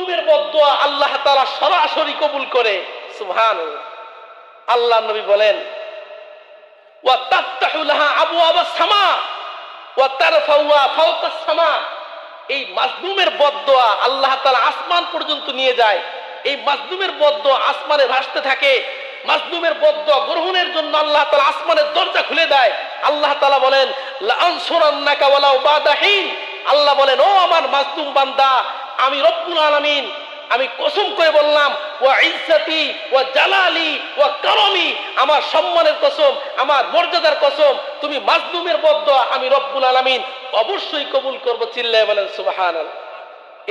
মাজলুমের বদদুয়া আল্লাহ তাআলা সরাসরি কবুল করে। সুবহানাল্লাহ। আল্লাহ নবী বলেন ওয়া তাফতাহু লাহা আবওয়াবাস সামা ওয়া তারফাউহা ফাওকাস সামা। এই মাজলুমের বদদুয়া আল্লাহ তাআলা আসমান পর্যন্ত নিয়ে যায়। এই মাজলুমের বদদুয়া আসমানে ভাসতে থাকে। মাজলুমের বদদুয়া গ্রহণের জন্য আল্লাহ তাআলা আসমানের দরজা খুলে দেয়। আল্লাহ তাআলা বলেন লা আনসুরান্নাকা ওয়ালাউ বাদা হিন। আল্লাহ বলেন ও আমার মাজলুম বান্দা, আমি রব্বুল আলামিন আমি কসম করে বললাম ওয়া ইজ্জতি ওয়া জালালি ওয়া কারামি, আমার সম্মানের কসম, আমার মর্যাদার কসম, তুমি মাজলুমের বদদুয়া আমি রব্বুল আলামিন অবশ্যই কবুল করব। চিল্লায়ে বলেন সুবহানাল্লাহ।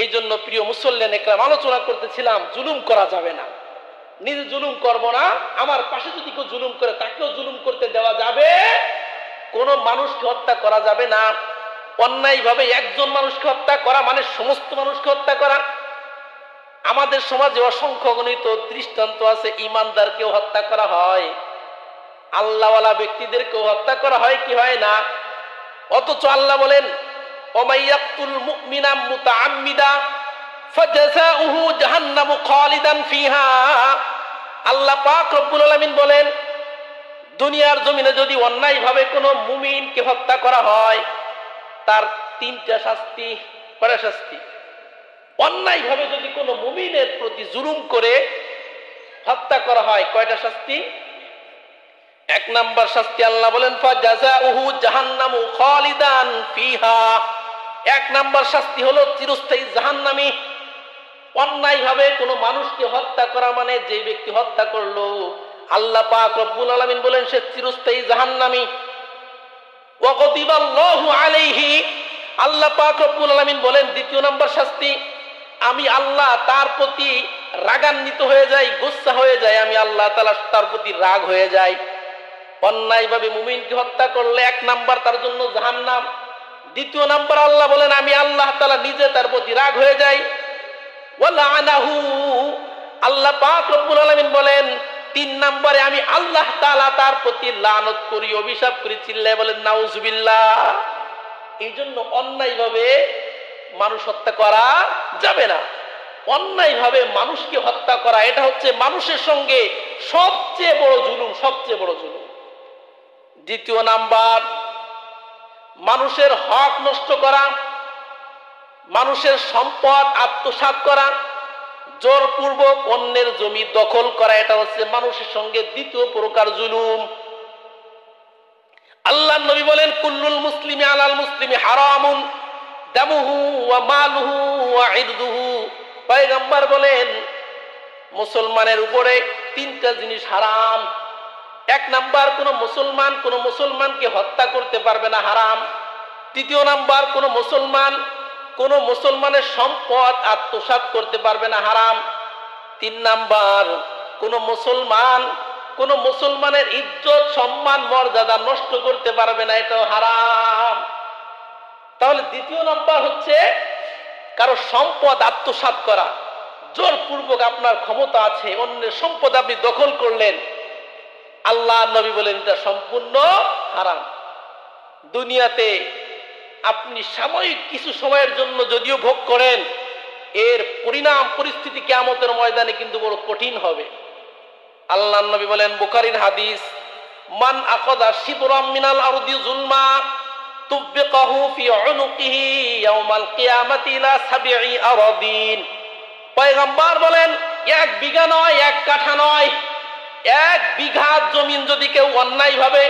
এই জন্য প্রিয় মুসল্লিয়ান একরাম আলোচনা করতেছিলাম জুলুম করা যাবে না। নিজে জুলুম করব না, আমার পাশে যদি কেউ জুলুম করে তাকেও জুলুম করতে দেওয়া যাবে। কোন মানুষকে হত্যা করা যাবে না। অন্যায়ভাবে একজন মানুষকে হত্যা করা মানে সমস্ত মানুষকে হত্যা করা। আমাদের সমাজে অসংখ্য গণিত দৃষ্টান্ত আছে। ইমানদারকেও হত্যা করা হয়, আল্লাহওয়ালা ব্যক্তিদেরকেও হত্যা করা হয় কি হয় না। অথচ আল্লাহ বলেন ওমাইয়াকতুল মুমিনা মুতাআম্মিদা ফাজাযাউহু জাহান্নামু খালিদান ফিহা। আল্লাহ পাক রব্বুল আলামিন বলেন দুনিয়ার জমিনে যদি অন্যায়ভাবে কোনো মুমিনকে হত্যা করা হয় তার তিনটা শাস্তি। কয়টা শাস্তি? অন্যায়ভাবে যদি কোনো মুমিনের প্রতি জুলুম করে হত্যা করা হয় কয়টা শাস্তি? এক নাম্বার শাস্তি আল্লাহ বলেন ফাজাযাউহু জাহান্নামু খালিদান ফিহা। এক নাম্বার শাস্তি হলো চিরস্থায়ী জাহান্নামী। অন্যায়ভাবে কোনো মানুষকে হত্যা করা মানে যে ব্যক্তি হত্যা করলো আল্লাহ পাক রব্বুল আলামিন বলেন সে চিরস্থায়ী জাহান্নামী। ওয়া গদিবাল্লাহু আলাইহি। আল্লাহ পাক রব্বুল আলামিন বলেন দ্বিতীয় নাম্বার শাস্তি, আমি আল্লাহ তার প্রতি রাগান্বিত হয়ে যাই, গুসসা হয়ে যায়, আমি আল্লাহ তাআলা তার প্রতি রাগ হয়ে যাই। অন্যায়ভাবে মুমিনকে হত্যা করলে এক নাম্বার তার জন্য জাহান্নাম। দ্বিতীয় নাম্বার আল্লাহ বলেন আমি আল্লাহ তাআলা নিজে তার প্রতি রাগ হয়ে যাই। ওয়া লাআনাহু। আল্লাহ পাক রব্বুল আলামিন বলেন তিন নম্বরে আমি আল্লাহ তাআলা তার প্রতি লানত করি, অভিশাপ করি। চিল্লায়ে বলেন নাউজুবিল্লাহ। এই জন্য অন্যায়ভাবে মানুষ হত্যা করা যাবে না। অন্যায়ভাবে মানুষকে হত্যা করা এটা হচ্ছে মানুষের সঙ্গে সবচেয়ে বড় জুলুম, সবচেয়ে বড় জুলুম। দ্বিতীয় নাম্বার মানুষের হক নষ্ট করা, মানুষের সম্পদ আত্মসাৎ করা, জোরপূর্বক অন্যের জমি দখল করা, এটা হচ্ছে মানুষের সঙ্গে দ্বিতীয় প্রকার জুলুম। আল্লাহ নবী বলেন কুল্লুল মুসলিমি আলাল মুসলিমি হারামুন দামুহু ওয়া মালুহু ওয়া ইরদুহু। পয়গম্বর বলেন মুসলমানের উপরে তিনটা জিনিস হারাম। এক নাম্বার কোন মুসলমানকে হত্যা করতে পারবে না, হারাম। তৃতীয় নাম্বার কোন মুসলমানের সম্পদ আত্মসাৎ করতে পারবে না, হারাম। তিন নাম্বার কোন মুসলমানের ইজ্জত সম্মান মর্যাদা নষ্ট করতে পারবে না, এটাও হারাম। তাহলে দ্বিতীয় নাম্বার হচ্ছে কারো সম্পদ আত্মসাৎ করা, জোরপূর্বক আপনার ক্ষমতা আছে অন্যের সম্পদ আপনি দখল করলেন, আল্লাহ নবী বলেন এটা সম্পূর্ণ হারাম। দুনিয়াতে আপনি সাময়িক কিছু সময়ের জন্য যদিও ভোগ করেন, এর পরিস্থিতি কিয়ামতের ময়দানে কিন্তু বড় কঠিন হবে। আল্লাহ নবী বলেন বুখারীর হাদিস, মান আখাযা শিবরাম মিনাল আরদি যুলমা তুববিকাহু ফি উনুকিহি ইয়াউমাল কিয়ামাতি ইলা সাবঈ আরাদিন। পয়গম্বর বলেন এক বিঘা নয়, এক কাঠা নয়, এক বিঘা জমিন যদি কেউ অন্যায়ভাবে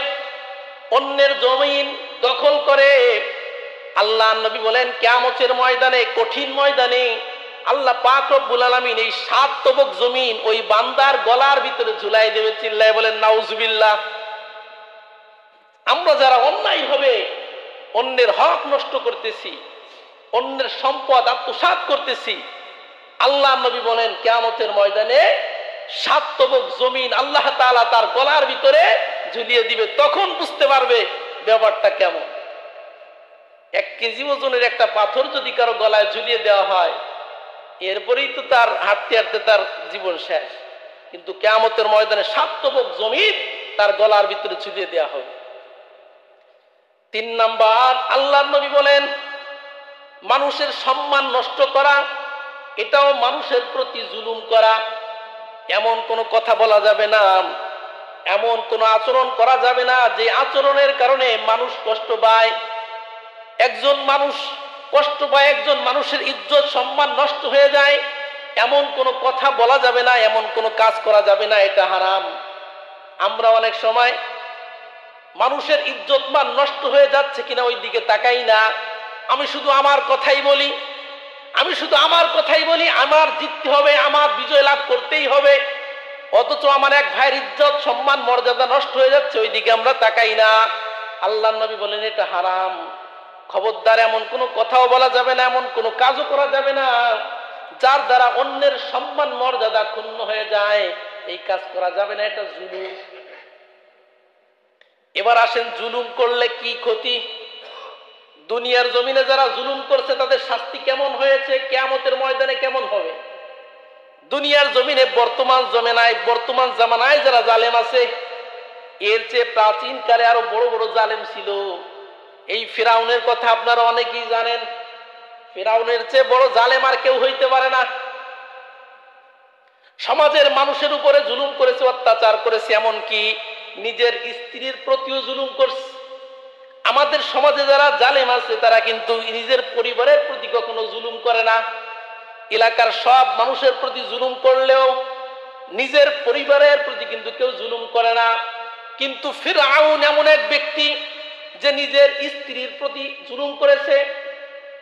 অন্যের জমিন দখল করে, আল্লাহ নবী বলেন কিয়ামতের ময়দানে, কঠিন ময়দানে আল্লাহ পাক রব্বুল আলামিন এই 7 তবক জমিন ওই বান্দার গলার ভিতরে ঝুলাই দেবে। চিল্লায়ে বলেন নাউজুবিল্লাহ। আমরা যারা অন্যায়ভাবে অন্যের হক নষ্ট করতেছি, অন্যের সম্পদ আত্মসাৎ করতেছি, আল্লাহ নবী বলেন কিয়ামতের ময়দানে 7 তবক জমিন আল্লাহ তাআলা তার গলার ভিতরে ঝুলিয়ে দিবে। তখন বুঝতে পারবে ব্যাপারটা কেমন। 1 কেজি ওজনের একটা পাথর যদি কারো গলায় ঝুলিয়ে দেওয়া হয়, এরপরেই তো তার হাঁটতে হাঁটতে তার জীবন শেষ। কিন্তু কিয়ামতের ময়দানে 7 তবক জমিন তার গলার ভিতরে ঝুলিয়ে দেওয়া হবে। 3 নাম্বার আল্লাহর নবী বলেন মানুষের সম্মান নষ্ট করা, এটাও মানুষের প্রতি জুলুম করা। এমন কোনো কথা বলা যাবে না, এমন কোনো আচরণ করা যাবে না যে আচরণের কারণে মানুষ কষ্ট পায়। একজন মানুষ কষ্ট পায়, একজন মানুষের ইজ্জত সম্মান নষ্ট হয়ে যায়, এমন কোনো কথা বলা যাবে না, এমন কোনো কাজ করা যাবে না, এটা হারাম। আমরা অনেক সময় মানুষের ইজ্জত মান নষ্ট হয়ে যাচ্ছে কিনা ওই দিকে তাকাই না। আমি শুধু আমার কথাই বলি, আমি শুধু আমার কথাই বলি, আমার জিততে হবে, আমার বিজয় লাভ করতেই হবে। অথচ আমার এক ভাইয়ের ইজ্জত সম্মান মর্যাদা নষ্ট হয়ে যাচ্ছে, ওই দিকে আমরা তাকাই না। আল্লাহর নবী বলেন এটা হারাম। খবরদার এমন কোনো কথাও বলা যাবে না, এমন কোনো কাজও করা যাবে না যার দ্বারা অন্যের সম্মান মর্যাদা ক্ষুণ্ণ হয়ে যায়। এই কাজ করা যাবে না, এটা জুলুম। এবার আসেন, জুলুম করলে কি ক্ষতি? দুনিয়ার জমিনে যারা জুলুম করছে তাদের শাস্তি কেমন হয়েছে, কিয়ামতের ময়দানে কেমন হবে? দুনিয়ার জমিনে বর্তমান জামানায় যারা জালেম আছে, এর চেয়ে প্রাচীন কালে আরো বড় বড় জালেম ছিল। এই ফিরাউনের কথা আপনারা অনেকেই জানেন। ফিরাউনের চেয়ে বড় জালেম আর কেউ হইতে পারে না। সমাজের মানুষের উপরে জুলুম করেছে, অত্যাচার করেছে, এমনকি নিজের স্ত্রীর প্রতিও জুলুম করছে। আমাদের সমাজে যারা জালেম আছে তারা কিন্তু নিজের পরিবারের প্রতি কখনো জুলুম করে না। এলাকার সব মানুষের প্রতি জুলুম করলেও নিজের পরিবারের প্রতি কিন্তু কেউ জুলুম করে না। কিন্তু ফিরআউন এমন এক ব্যক্তি যে নিজের স্ত্রীর প্রতি জুলুম করেছে।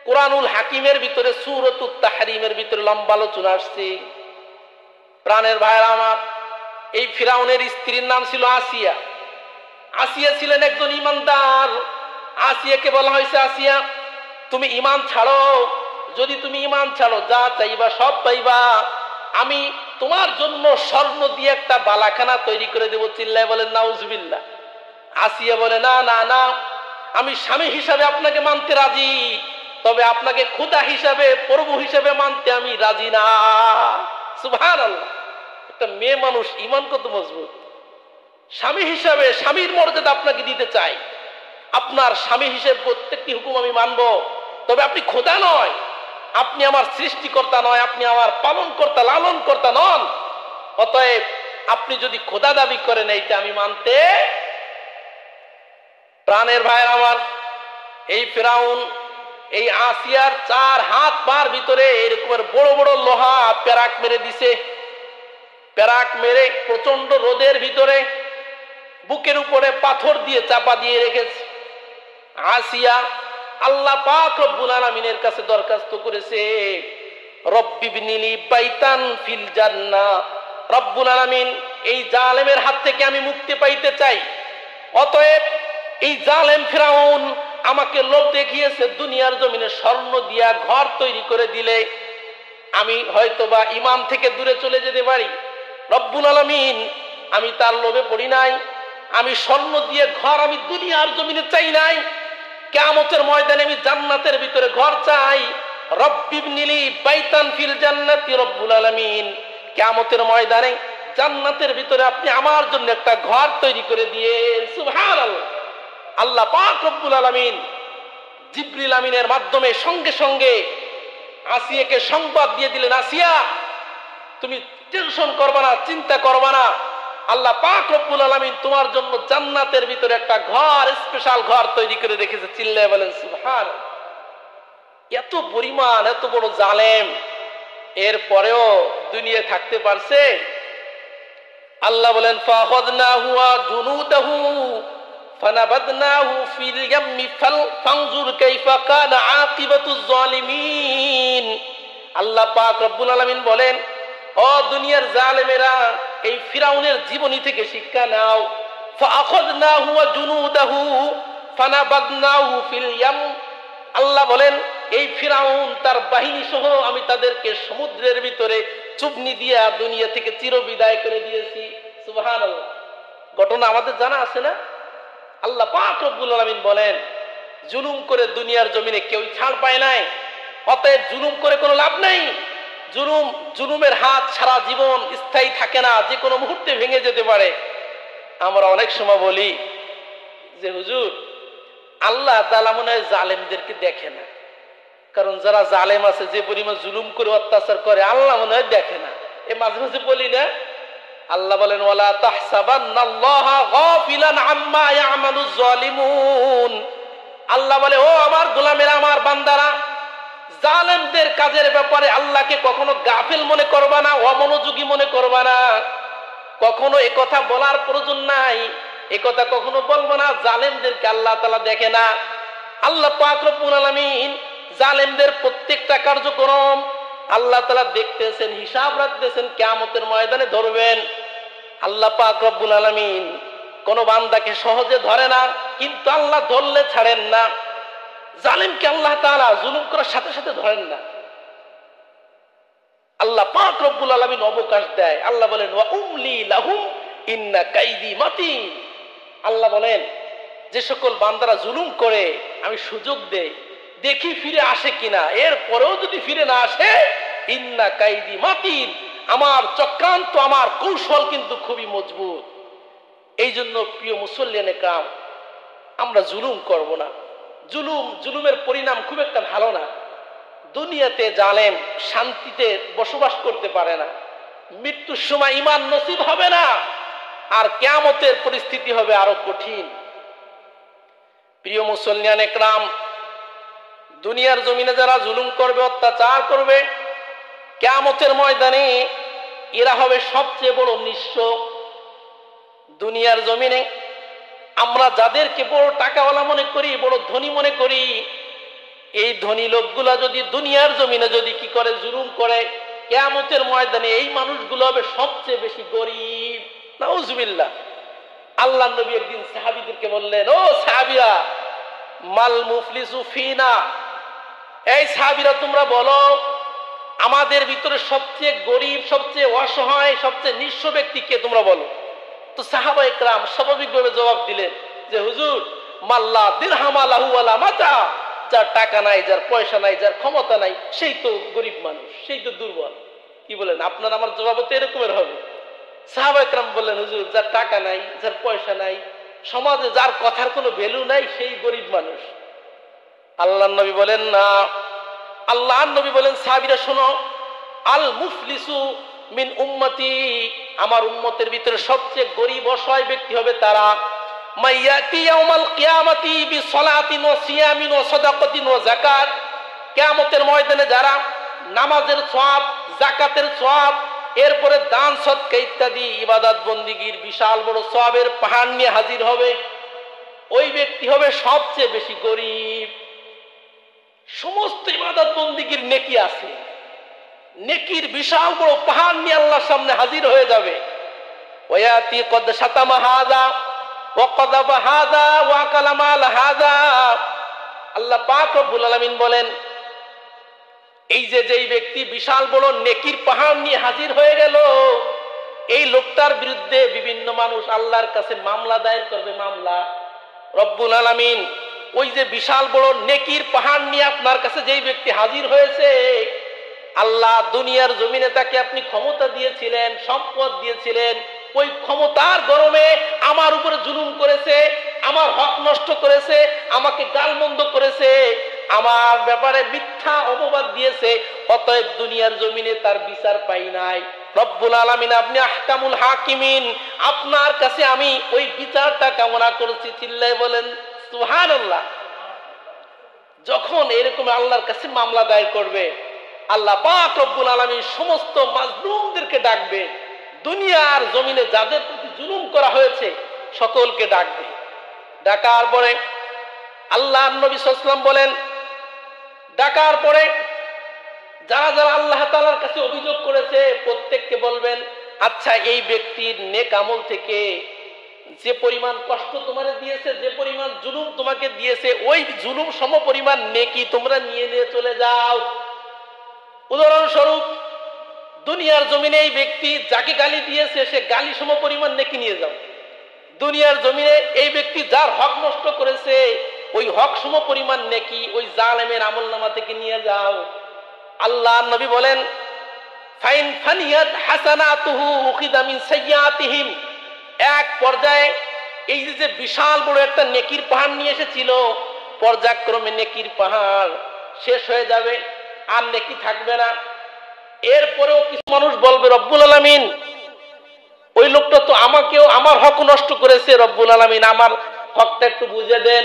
কোরআনুল হাকিমের ভিতরে সূরাতুত তাহরিমের ভিতরে লম্বা আলোচনা আসছে। প্রাণের ভাইরা আমার, এই ফিরআউনের স্ত্রীর নাম ছিল আসিয়া। আসিয়া ছিলেন একজন ইমানদার। আসিয়াকে বলা হয়েছে, আসিয়া তুমি ঈমান ছাড়ো, যদি তুমি ঈমান ছাড়ো যা চাইবা সব পাইবা। আমি তোমার জন্য স্বর্ণ দিয়ে একটা বালাখানা তৈরি করে দেব। চিল্লায় বলেন নাউজুবিল্লাহ। আসিয়া বলে, না না না, আমি স্বামী হিসাবে আপনাকে মানতে রাজি, তবে আপনাকে খোদা হিসাবে, প্রভু হিসাবে মানতে আমি রাজি না। সুবহানাল্লাহ। একটা মেয়ে মানুষ ঈমান কত মজবুত! স্বামী হিসাবে স্বামীর মর্যাদা আপনাকে দিতে চাই, আপনার স্বামী হিসেবে প্রত্যেকটি হুকুম আমি মানব, তবে আপনি খোদা নয়, আপনি আমার সৃষ্টিকর্তা নয়, আপনি আমার পালনকর্তা, লালনকর্তা নন। অতএব আপনি যদি খোদা দাবি করেন এইটা আমি মানতে। প্রাণের ভাইয়ের আমার, এই ফিরাউন এই আসিয়ার 4 হাত পার ভিতরে এরকমের বড় বড় লোহা প্যারাক মেরে দিছে। প্যারাক মেরে প্রচন্ড রোদের ভিতরে বুকের উপরে পাথর দিয়ে চাপা দিয়ে রেখেছে। আসিয়া আল্লাহ পাক রব্বুল আলামিনের কাছে দরখাস্ত করেছে, রব্বিবনিলি বাইতান ফিল জান্নাহ। রব্বুল আলামিন, এই জালেমের হাত থেকে আমি মুক্তি পাইতে চাই। অতএব এই জালেম ফিরাউন আমাকে লোভ দেখিয়েছে, দুনিয়ার জমিনে স্বর্ণ দিয়া ঘর তৈরি করে দিলে আমি হয়তোবা ঈমান থেকে দূরে চলে যেতে পারি। রব্বুল আলামিন, আমি তার লোভে পড়ি নাই, আমি স্বর্ণ দিয়ে ঘর আমি দুনিয়ার জমিনে চাই নাই। কিয়ামতের ময়দানে আমি জান্নাতের ভিতরে ঘর চাই। রব্বিবনিলি বাইতান ফিল জান্নাতি। রব্বুল আলামিন, কিয়ামতের ময়দানে জান্নাতের ভিতরে আপনি আমার জন্য একটা ঘর তৈরি করে দিয়েন। সুবহানাল্লাহ। আল্লাহ পাক রব্বুল আলামিন জিবরিল আমিনের মাধ্যমে সঙ্গে সঙ্গে আসিয়াকে সংবাদ দিয়ে দিলেন, আসিয়া তুমি টেনশন করবা না, চিন্তা করবা না, আল্লাহ পাক রব্বুল আলামিন তোমার জন্য জান্নাতের ভিতরে একটা ঘর, স্পেশাল ঘর তৈরি করে রেখেছে। চিল্লায় বলেন সুবহানাল্লাহ। এত পরিমাণ, এত বড় জালেম, এরপরেও দুনিয়ায় থাকতে পারছে। আল্লাহ বলেন, ফাখাযনাহু ওয়া জুনুদাহু ফানাবাদনাহু ফিল ইয়াম্মি ফানজুর কাইফা কানা আকিবাতুজ জালিমিন। আল্লাহ পাক রব্বুল আলামিন বলেন, ও দুনিয়ার জালেমেরা, এই ফিরাউনের জীবনী থেকে শিক্ষা নাও। ফাখাযনাহু ওয়া জুনুদাহু ফানাবাদনাহু ফিল ইয়াম। আল্লাহ বলেন, এই ফিরাউন তার বাহিনী সহ আমি তাদেরকে সমুদ্রের ভিতরে চুবনি দিয়া দুনিয়া থেকে চিরবিদায় করে দিয়েছি। সুবহানাল্লাহ। ঘটনা আমাদের জানা আছে না? আল্লাহ পাক রব্বুল আলামিন বলেন, জুলুম করে দুনিয়ার জমিনে কেউ ছাড় পায় নাই। অতএব জুলুম করে কোনো লাভ নাই। জুলুমের হাত সারা জীবন স্থায়ী থাকে না, যে কোনো মুহূর্তে ভেঙে যেতে পারে। আমরা অনেক সময় বলি যে হুজুর, আল্লাহ তাআলা মনে হয় জালেমদেরকে দেখে না। কারণ যারা জালেম আছে, যে পরিমাণ জুলুম করে অত্যাচার করে, আল্লাহ মনে হয় দেখে না। এ মাঝে মাঝে বলি না, আল্লাহ বলেন ওয়ালা তাহসাবান্নাল্লাহা গাফিলান আম্মা ইয়ামালুজ জালিমুন। আল্লাহ বলে, ও আমার গোলামেরা, আমার বান্দারা, জালেমদের কাজের ব্যাপারে আল্লাহকে কখনো গাফিল মনে করবা না, অমনোযোগী মনে করবা না। কখনো এ কথা বলার প্রয়োজন নাই, এ কথা কখনো বলবো না জালেমদেরকে আল্লাহ তাআলা দেখে না। আল্লাহ পাক রব্বুল আলামিন জালেমদের প্রত্যেকটা কার্যক্রম আল্লাহ তাআলা দেখতেছেন, হিসাব রাখতেছেন, কিয়ামতের ময়দানে ধরবেন। আল্লাহ পাক রব্বুল আলামিন কোন বান্দাকে সহজে ধরে না, কিন্তু আল্লাহ ধরলে ছাড়েন না। জালিমকে আল্লাহ তাআলা জুলুম করার সাথে সাথে ধরেন না। আল্লাহ পাক রব্বুল আলামিন অবকাশ দেয়। আল্লাহ বলেন ওয়া উমলি লাহুম ইন্না কাইদি মাতিন। আল্লাহ বলেন, যে সকল বান্দারা জুলুম করে আমি সুযোগ দেই, দেখি ফিরে আসে কিনা। এর পরেও যদি ফিরে না আসে, ইন্না কাইদি মাতিন, আমার চক্রান্ত, আমার কৌশল কিন্তু খুবই মজবুত। এই জন্য প্রিয় মুসল্লিয়ানে কাম, আমরা জুলুম করব না। জুলুমের পরিণাম খুব একটা ভালো না। দুনিয়াতে জালেম শান্তিতে বসবাস করতে পারে না, মৃত্যুর সময় ঈমান নসিব হবে না, আর কিয়ামতের পরিস্থিতি হবে আরো কঠিন। প্রিয় মুসল্লিয়ানে کرام, দুনিয়ার জমিনে যারা জুলুম করবে, অত্যাচার করবে, কিয়ামতের ময়দানে এরা হবে সবচেয়ে বড় নিঃস্ব। দুনিয়ার জমিনে আমরা যাদেরকে বড় টাকাওয়ালা মনে করি, বড় ধনী মনে করি, এই ধনী লোকগুলা যদি দুনিয়ার জমিনে যদি কি করে, জুলুম করে, কিয়ামতের ময়দানে এই মানুষগুলো হবে সবচেয়ে বেশি গরিব। নাউজুবিল্লাহ। আল্লাহ নবী একদিন সাহাবীদেরকে বললেন, ও সাহাবীরা, মাল মুফলিসু ফিনা, এই সাহাবীরা তোমরা বলো, আমাদের ভিতরে সবচেয়ে গরিব, সবচেয়ে অসহায়, সবচেয়ে নিঃস্ব ব্যক্তি কে, তোমরা বলো। তো সাহাবায়ে কেরাম স্বাভাবিকভাবে জবাব দিলেন যে হুজুর, মাল্লা দিরহাম লাহু ওয়ালা মাতা, যার টাকা নাই, যার পয়সা নাই, যার ক্ষমতা নাই, সেই তো গরিব মানুষ, সেই তো দুর্বল। কি বলেন, আপনার আমার জবাব তো এরকমের হবে। সাহাবায়ে কেরাম বললেন, হুজুর, যার টাকা নাই, যার পয়সা নাই, সমাজে যার কথার কোনো ভ্যালু নাই, সেই গরিব মানুষ। আল্লাহর নবী বলেন না, আল্লাহর নবী বলেন, সাহাবীরা শোনো, আল মুফলিসু মিন উম্মতি, আমার উম্মতের ভিতরে সবচেয়ে গরিব অসহায় ব্যক্তি হবে তারা, মাইয়াতি ইয়াউমাল কিয়ামাতি বিসসালাতিন ওয়া সিয়ামিন ওয়া সাদাকাতিন ওয়া যাকাত, কিয়ামতের ময়দানে যারা নামাজের সওয়াব, যাকাতের সওয়াব, এরপরে দান সদকা ইত্যাদি ইবাদত বন্দিগির বিশাল বড় সওয়াবের পাহাড় নিয়ে হাজির হবে, ওই ব্যক্তি হবে সবচেয়ে বেশি গরিব। সমস্ত ইবাদত বন্দিগির নেকি আছে, নেকির বিশাল বড় পাহাড় নিয়ে আল্লাহর সামনে হাজির হয়ে যাবে। ওয়ায়াতি কদ শাতামা হাযা ওয়া কযাবা হাযা ওয়া কালামা হাযা। আল্লাহ পাক রব্বুল আলামিন বলেন, এই যে যেই ব্যক্তি বিশাল বড় নেকির পাহাড় নিয়ে হাজির হয়ে গেল, এই লোকটার বিরুদ্ধে বিভিন্ন মানুষ আল্লাহর কাছে মামলা দায়ের করবে। মামলা রব্বুল আলামিন ওই যে বিশাল বড় নেকির পাহাড় নিয়ে আপনার কাছে যেই ব্যক্তি হাজির হয়েছে, আল্লাহ দুনিয়ার জমিনে তাকে আপনি ক্ষমতা দিয়েছিলেন, সম্পদ দিয়েছিলেন, ওই ক্ষমতার গরমে আমার উপরে জুলুম করেছে, আমার হক নষ্ট করেছে, আমাকে গালমন্দ করেছে, আমার ব্যাপারে মিথ্যা অপবাদ দিয়েছে, অতএব দুনিয়ার জমিনে তার বিচার পাই নাই। রব্বুল আলামিন, আপনি আহকামুল হাকিমিন, আপনার কাছে আমি ওই বিচারটা কামনা করেছি। চিল্লায় বলেন সুবহানাল্লাহ। যখন এরকম আল্লাহর কাছে মামলা দায়ের করবে, আল্লাহ পাক রব্বুল আলামিন সমস্ত মাজলুমদেরকে ডাকবে, দুনিয়ার জমিনে যাদের প্রতি জুলুম করা হয়েছে সকলকে ডাকবে। ডাকার পরে আল্লাহর নবী সাল্লাল্লাহু আলাইহি ওয়াসাল্লাম বলেন, ডাকার পরে যারা যারা আল্লাহ তাআলার কাছে অভিযোগ করেছে প্রত্যেককে বলবেন, আচ্ছা এই ব্যক্তির নেক আমল থেকে যে পরিমাণ কষ্ট তোমারে দিয়েছে, যে পরিমাণ জুলুম তোমাকে দিয়েছে, ওই জুলুম সম পরিমাণ নেকি তোমরা নিয়ে নিয়ে চলে যাও। উদাহরণস্বরূপ, দুনিয়ার জমিনে এই ব্যক্তি যাকে গালি দিয়েছে সে গালি সম পরিমাণ নেকি নিয়ে যাও। দুনিয়ার জমিনে এই ব্যক্তি যার হক নষ্ট করেছে ওই হক সম পরিমাণ নেকি ওই জালেমের আমলনামা থেকে নিয়ে যাও। আল্লাহর নবী বলেন, ফাইন ফানিয়াত হাসানাতুহু উখিদা মিন সাইয়্যাতিহিম। এক পর্যায়ে এই যে বিশাল বড় একটা নেকির পাহাড় নিয়ে এসেছিল, পর্যায়ক্রমে নেকির পাহাড় শেষ হয়ে যাবে, আর নেকি থাকবে না। এরপরেও কিছু মানুষ বলবে রব্বুল আলামিন ওই লোকটা তো আমাকেও আমার হক নষ্ট করেছে, রব্বুল আলামিন আমার হকটা একটু বুঝে দেন।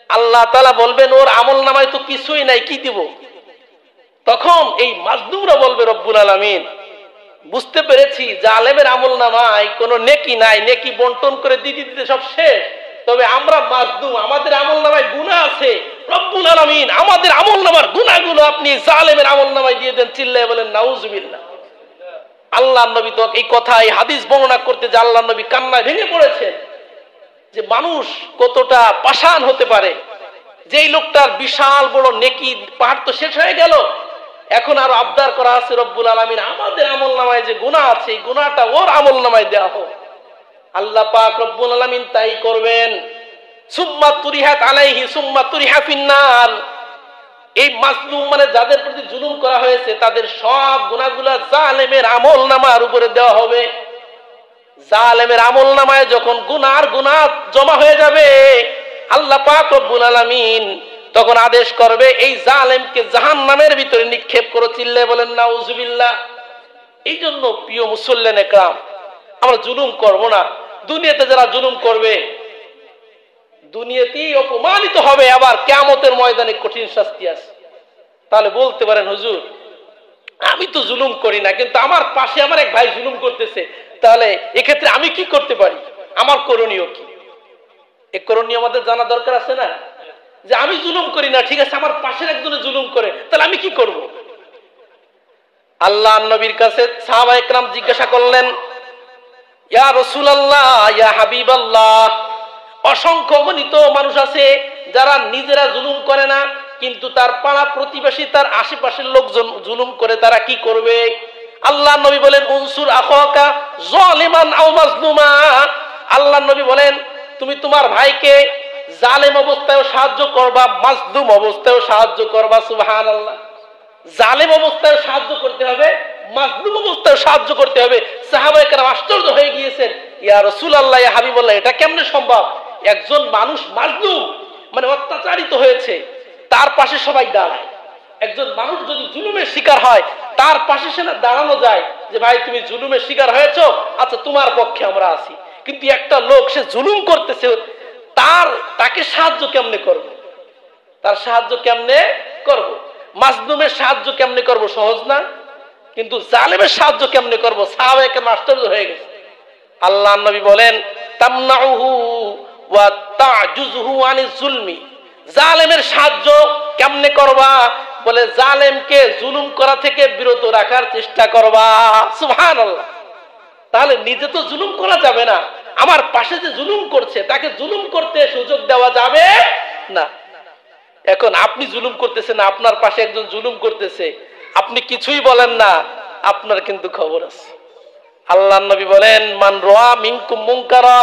আল্লাহ তাআলা বলবেন ওর আমল নামায় তো কিছুই নাই, কি দিব? তখন এই মাজলুমরা বলবে রব্বুল আলামিন বুঝতে পেরেছি জালেমের আমল নামায় কোনো নেকি নাই, নেকি বন্টন করে দিতে দিতে সব শেষ, তবে আমরা মাজলুম, আমাদের আমল নামায় গুনাহ আছে, রব্বুল আলামিন আমাদের আমল নামার গুনাহগুলো আপনি জালেমের আমল নামায় দিয়ে দেন। চিল্লায় বলেন নাউজুবিল্লাহ। আল্লাহ নবী তো এই কথা, এই হাদিস বর্ণনা করতে যে আল্লাহ নবী কান্নায় ভেঙে পড়েছেন যে মানুষ কতটা পাষাণ হতে পারে। যেই লোকটার বিশাল বড় নেকি পাহাড় তো শেষ হয়ে গেল, এখন আরো আবদার করা আছে রব্বুল আলামিন আমাদের আমল নামায় যে গুনাহ আছে এই গুনাহটা ওর আমল নামায় দেওয়া হোক। আল্লাহ পাক রব্বুল আলামিন তাই করবেন। সুম্মা তুরিহাত আলাইহি সুম্মা তুরিহা ফিন্নার। এই মাজলুম মানে যাদের প্রতি জুলুম করা হয়েছে তাদের সব গুনাহগুলো জালেমের আমল নামার উপরে দেওয়া হবে। জালেমের আমল নামায় যখন গুনার গুনাহ জমা হয়ে যাবে, আল্লাহ পাক রব্বুল আলামিন তখন আদেশ করবে এই জালেমকে জাহান্নামের ভিতরে নিক্ষেপ করো। চিল্লায় বলেন নাউজুবিল্লাহ। এই জন্য প্রিয় মুসল্লিন একরাম, আমরা জুলুম করব না। দুনিয়াতে যারা জুলুম করবে দুনিয়াতেই অপমানিত হবে, আবার কিয়ামতের ময়দানে কঠিন শাস্তি আছে। তাহলে বলতে পারেন হুজুর আমি তো জুলুম করি না, কিন্তু আমার পাশে আমার এক ভাই জুলুম করতেছে, তাহলে এক্ষেত্রে আমি কি করতে পারি, আমার করণীয় কি? এই করণীয় আমাদের জানা দরকার আছে না? যে আমি জুলুম করি না, ঠিক আছে, আমার পাশের একজনে জুলুম করে, তাহলে আমি কি করব? আল্লাহ নবীর কাছে সাহাবায়ে কেরাম জিজ্ঞাসা করলেন, ইয়া রাসূলুল্লাহ, ইয়া হাবিবাল্লাহ, অসংখ্য গণিত মানুষ আছে যারা নিজেরা জুলুম করে না, কিন্তু তার পাড়া প্রতিবেশী তার আশেপাশের লোকজন জুলুম করে, তারা কি করবে? আল্লাহ নবী বলেন উনসুর আখাকা যালিমান আও মাজলুমা। আল্লাহ নবী বলেন তুমি তোমার ভাইকে জালেম অবস্থায়ও সাহায্য করবা, মাজলুম অবস্থায়ও সাহায্য করবা। সুবহানাল্লাহ। জালেম অবস্থায়ও সাহায্য করতে হবে, মাজলুম অবস্থায়ও সাহায্য করতে হবে। সাহাবায়ে কেরাম আশ্চর্য হয়ে গিয়েছেন, ইয়া রাসূলুল্লাহ, ইয়া হাবিবাল্লাহ, এটা কেমনে সম্ভব? একজন মানুষ মাজলুম মানে অত্যাচারিত হয়েছে, তার পাশে সবাই দাঁড়ায়। একজন মানুষ যদি জুলুমের শিকার হয় তার পাশে সে না দাঁড়ানো যায় যে ভাই তুমি জুলুমের শিকার হয়েছো, আচ্ছা তোমার পক্ষে আমরা আছি। কিন্তু একটা লোক সে জুলুম করতেছে, তাকে সাহায্য কেমনে করব? তার সাহায্য কেমনে করব? মাজলুমের সাহায্য কেমনে করব? সহজ না। কিন্তু জালেমের সাহায্য কেমনে করব? সাহাবায়ে কেরাম আশ্চর্য হয়ে গেছে। আল্লাহ নবী বলেন তামনাউহু ওয়া তা'জুজুহু আনিজ জুলমি। জালেমের সাহায্য কেমনে করবা? বলে জালেমকে জুলুম করা থেকে বিরত রাখার চেষ্টা করবা। সুবহানাল্লাহ। তাহলে নিজে তো জুলুম করা যাবে না, আমার পাশে যে জুলুম করছে তাকে জুলুম করতে সুযোগ দেওয়া যাবে না। এখন আপনি জুলুম করতেছেন, আপনার পাশে একজন জুলুম করতেছে, আপনি কিছুই বলেন না, আপনার কিন্তু খবর আছে। আল্লাহ নবী বলেন মান রাআ মিনকুম মুনকারা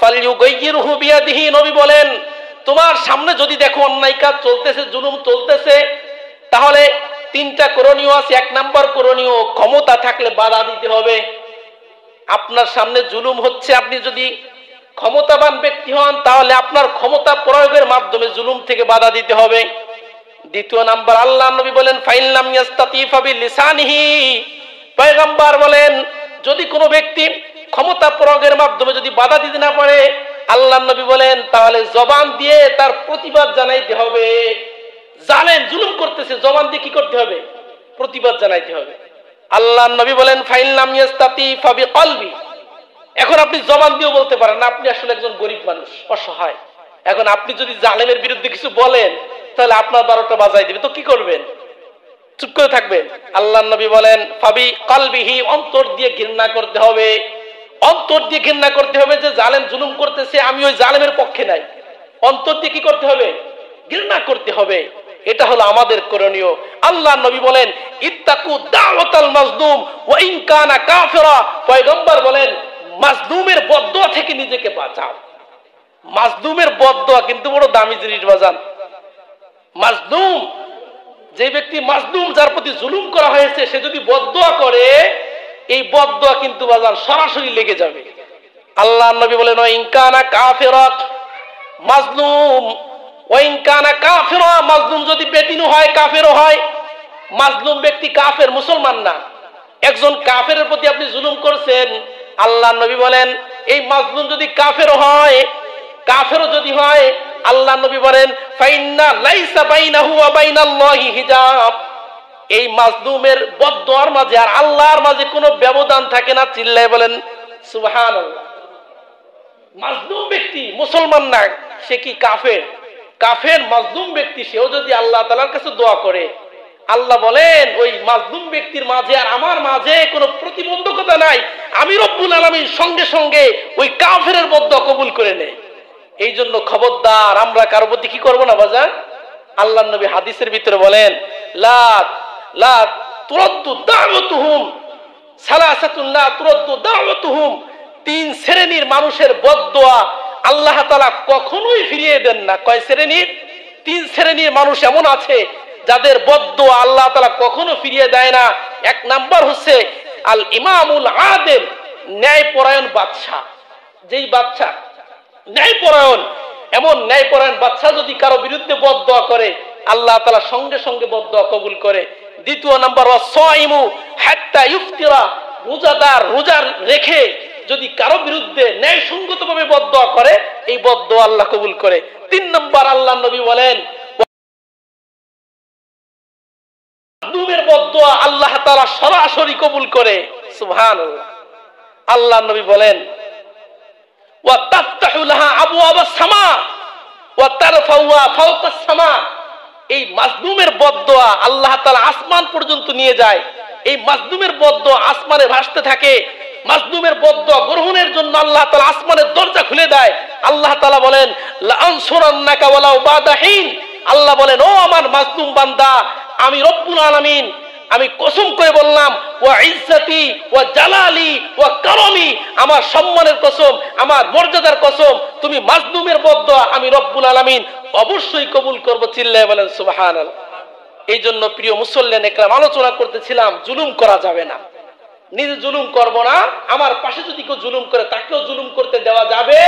ফালইউগাইয়িরহু বিয়াদিহি। নবী বলেন তোমার সামনে যদি দেখো অন্যায় কাজ চলতেছে, জুলুম চলতেছে, তাহলে তিনটা করণীয় আছে। এক নাম্বার করণীয়, ক্ষমতা থাকলে বাধা দিতে হবে। আপনার সামনে জুলুম হচ্ছে, আপনি যদি ক্ষমতাবান ব্যক্তি হন তাহলে আপনার ক্ষমতা প্রয়োগের মাধ্যমে জুলুম থেকে বাধা দিতে হবে। দ্বিতীয় নাম্বার, আল্লাহ নবী বলেন ফাইন লাম ইয়াস্তাতি ফাবিলিসানিহি। পয়গম্বর বলেন যদি কোনো ব্যক্তি ক্ষমতা প্রয়োগের মাধ্যমে যদি বাধা দিতে না পারে, আল্লাহ নবী বলেন তাহলে জবান দিয়ে তার প্রতিবাদ জানাইতে হবে। জালেম জুলুম করতেছে, জবান দিয়ে কি করতে হবে? প্রতিবাদ জানাইতে হবে। আল্লাহ নবী বলেন ফাইন লাম ইয়াস্তাতি ফাবিকলবি। এখন আপনি জবান দিয়েও বলতে পারেন না, আপনি আসলে একজন গরিব মানুষ, অসহায়। এখন আপনি যদি জালেমের বিরুদ্ধে কিছু বলেন তাহলে আপনার 12টা বাজাই দিবে, তো কি করবেন? চুপ করে থাকবেন? আল্লাহ নবী বলেন ফাবিকলবিহি, অন্তর দিয়ে ঘৃণা করতে হবে। অন্তর দিয়ে ঘৃণা করতে হবে যে জালেম জুলুম করতেছে, আমি ওই জালেমের পক্ষে নাই। অন্তর দিয়ে কি করতে হবে? ঘৃণা করতে হবে। এটা হলো আমাদের করণীয়। আল্লাহ নবী বলেন ইত্তাকু দাওয়াতাল মাজলুম ওয়া ইন কানা কাফিরা। পয়গম্বর বলেন মাজলুমের বদদোয়া থেকে নিজেকে বাঁচাও। মাজলুমের বদদোয়া কিন্তু বড় দামি জিনিস বাজান। মাজলুম, যে ব্যক্তি মাজলুম, যার প্রতি জুলুম করা হয়েছে, সে যদি বদদোয়া করে, এই বদদোয়া কিন্তু বাজান সরাসরি লেগে যাবে। আল্লাহ নবী বলেন ইন কানা কাফিরা, মাজলুম ওয়াইন কানা কাফিরা, মাজলুম যদি বেদিনও হয় কাফেরও হয়। মাজলুম ব্যক্তি কাফের, মুসলমান না। একজন কাফেরের প্রতি আপনি জুলুম করছেন, আল্লাহ নবী বলেন এই মাজলুম যদি কাফেরও হয়, কাফেরও যদি হয়, আল্লাহ নবী বলেন ফাইন্না লাইসা বাইনাহু ওয়া বাইনাল্লাহি হিজাব, এই মাজলুমের বদদুয়ার মাঝে আর আল্লাহর মাঝে কোনো ব্যবধান থাকে না। চিল্লায় বলেন সুবহানাল্লাহ। মাজলুম ব্যক্তি মুসলমান না, সে কি কাফের? কাফের মাজলুম ব্যক্তি, সেও যদি আল্লাহ তাআলার কাছে দোয়া করে, আল্লাহ বলেন ওই মাজলুম ব্যক্তির মাঝে আর আমার মাঝে কোনো প্রতিবন্ধকতা নাই, আমি রব্বুল আলামিন সঙ্গে সঙ্গে ওই কাফেরের বদদুয়া কবুল করে নেয়। এই জন্য খবরদার আমরা কারো প্রতি কি করবো না বাজার। আল্লাহ নবী হাদিসের ভিতরে বলেন লা লা তুরাদ্দু দাওয়াতুহুম সালাসাতুন লা তুরাদ্দু দাওয়াতুহুম, তিন শ্রেণীর মানুষের বদদুয়া আল্লাহ তাআলা কখনোই ফিরিয়ে দেন না। কয় শ্রেণীর? তিন শ্রেণীর মানুষ এমন আছে যাদের বদদুয়া আল্লাহ তাআলা কখনো ফিরিয়ে দেয় না। এক নাম্বার হচ্ছে আল ইমামুল আদিল, ন্যায়পরায়ণ বাদশা। যেই বাদশা ন্যায়পরায়ণ, এমন ন্যায়পরায়ণ বাদশা যদি কারো বিরুদ্ধে বদদুয়া করে, আল্লাহ তাআলা সঙ্গে সঙ্গে বদদুয়া কবুল করে। দ্বিতীয় নাম্বার ওয়াসাইমু হাত্তা ইফতিরা, রোজাদার রোজা রেখে যদি কারো বিরুদ্ধে ন্যায়সঙ্গতভাবে বদদুয়া করে, এই বদদুয়া আল্লাহ কবুল করে। তিন নাম্বার আল্লাহ নবী বলেন মাজলুমের বদদুয়া আল্লাহ তাআলা সরাসরি কবুল করে। সুবহানাল্লাহ। আল্লাহ নবী বলেন ওয়া তাফতাহু লাহা আবওয়াবাস সামা ওয়া তারফাউহা ফাওকাস সামা, এই মাজলুমের বদদুয়া আল্লাহ তাআলা আসমান পর্যন্ত নিয়ে যায়। এই মাজলুমের বদদুয়া আসমানে ভাসতে থাকে। মাজলুমের বদদুয়া গ্রহণের জন্য আল্লাহ তাআলা আসমানের দরজা খুলে দেয়। আল্লাহ তাআলা বলেন লা আনসুরান্নাকা ওয়ালাউ বাদা হিন, আল্লাহ বলেন ও আমার মাজলুম বান্দা, আমি রব্বুল আলামিন আমি কসম করে বললাম ওয়া ইজ্জতি ওয়া জালালি ওয়া কারামি, আমার সম্মানের কসম, আমার মর্যাদার কসম, তুমি মাজলুমের বদদুয়া আমি রব্বুল আলামিন অবশ্যই কবুল করব। চিল্লায়ে বলেন সুবহানাল্লাহ। এই জন্য প্রিয় মুসল্লিয়ান একরাম, আলোচনা করতেছিলাম জুলুম করা যাবে না। নিজে জুলুম করব না, আমার পাশে যদি কেউ জুলুম করে তাকেও জুলুম করতে দেওয়া যাবে